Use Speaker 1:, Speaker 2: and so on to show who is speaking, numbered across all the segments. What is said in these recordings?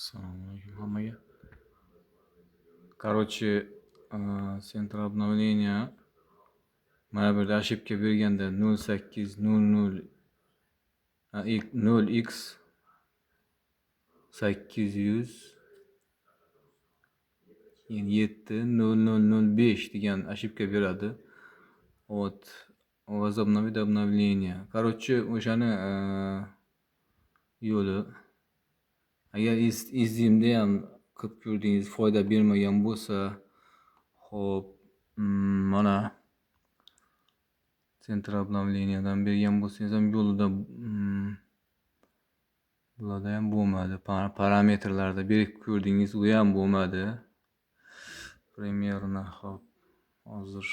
Speaker 1: Assalomu alaykum hammaga. Короче, center обновления mana bu yerda ошибка berganda 0800 0x 800 7005 degan ошибка beradi. Вот. Возобновить обновление. Короче, o'shani yo'li agar izdimda ham qilib ko'rdingiz, foyda bermagan bo'lsa, xo'p, mana center обновлениyadan bergan bo'lsangiz ham yo'lida bularda ham bo'lmadi. Parametrlarda berib ko'rdingiz, u ham bo'lmadi. Примерно xo'p. Hozir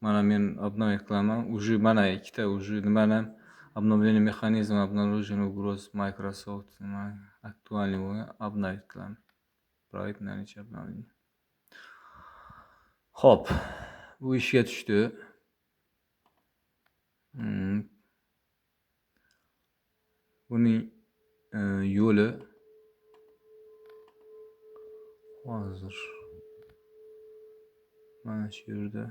Speaker 1: mana men обновить qilaman. Уже mana ikkita уже nimani обновление механизма обнаружен угроз Microsoft актуальный bo'lgan обновить qilaman. Проект наличие обновления. Xo'p, bu ishga tushdi. Buning yo'li hozir mana shu yerda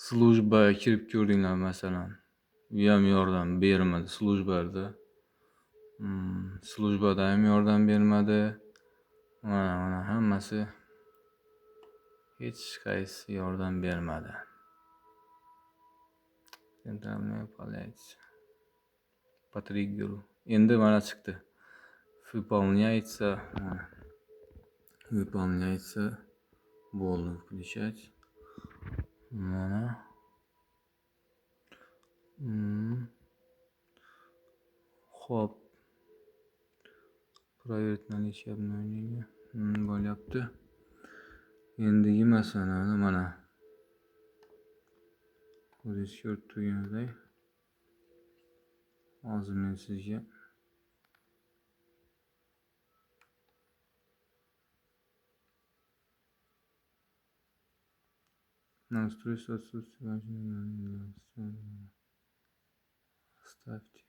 Speaker 1: slujbaga kirib ko'rdinglar masalan. U ham yordam bermadi slujbada. Slujbada ham yordam bermadi. Mana hammasi hech qaysi yordam bermadi. Centralniy полиция. По триггеру. Endi mana chiqdi. Выполняется. Bo'ldi, включать. Mana. Xo'p. Проверить наличие обновления. Bo'lyapti. Endigi masalani mana. O'zingiz ko'rib turganingizdek. Hozir men sizga настройство отсутствия. Ставьте.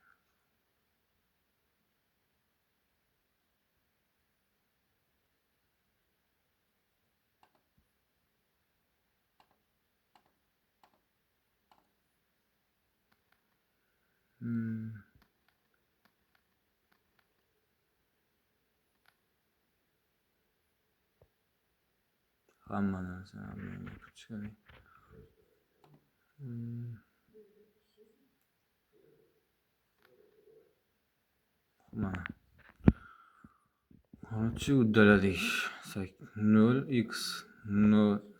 Speaker 1: Hamma narsani olib chiqaring. Mana. Qancha uddaladik? 0x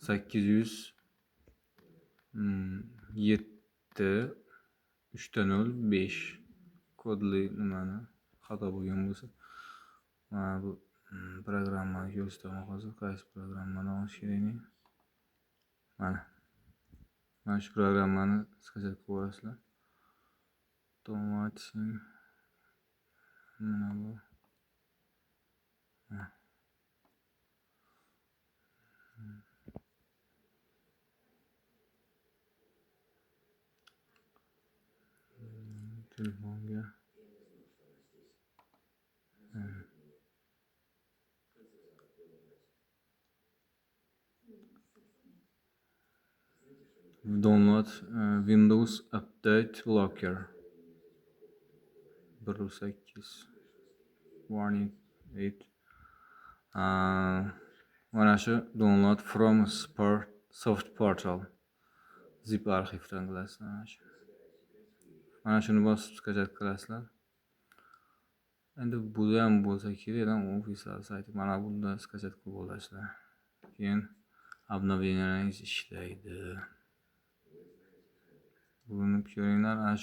Speaker 1: 800 7 305 kodli nimani xato bo'lgan bo'lsa, mana bu programmani ko'rsataman hozir. Qaysi programmani olish kerak? Mana shu programmani skачать qilib olasizlar. Tomatin mana bu. Telefonga. Download Windows Update Locker 1.8 Warning 8. Mana shu download from soft portal zip arxivdan qilasizlar. Mana shuni bosib skачать qilasizlar. Endi bu ham bo'lsa kerak, ofislar sayti mana bunda skачать qilib olasizlar. Keyin обновленияларинgiz ishlaydi. Burinib ko'ringlar, ana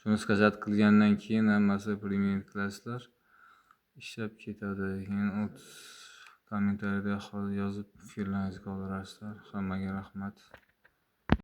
Speaker 1: shuni skачать qilgandan keyin hammasi primet qilasizlar. Ishlab ketadi. Keyin kommentariyada yozib fikrlaringizni qoldirasizlar. Hammaga rahmat.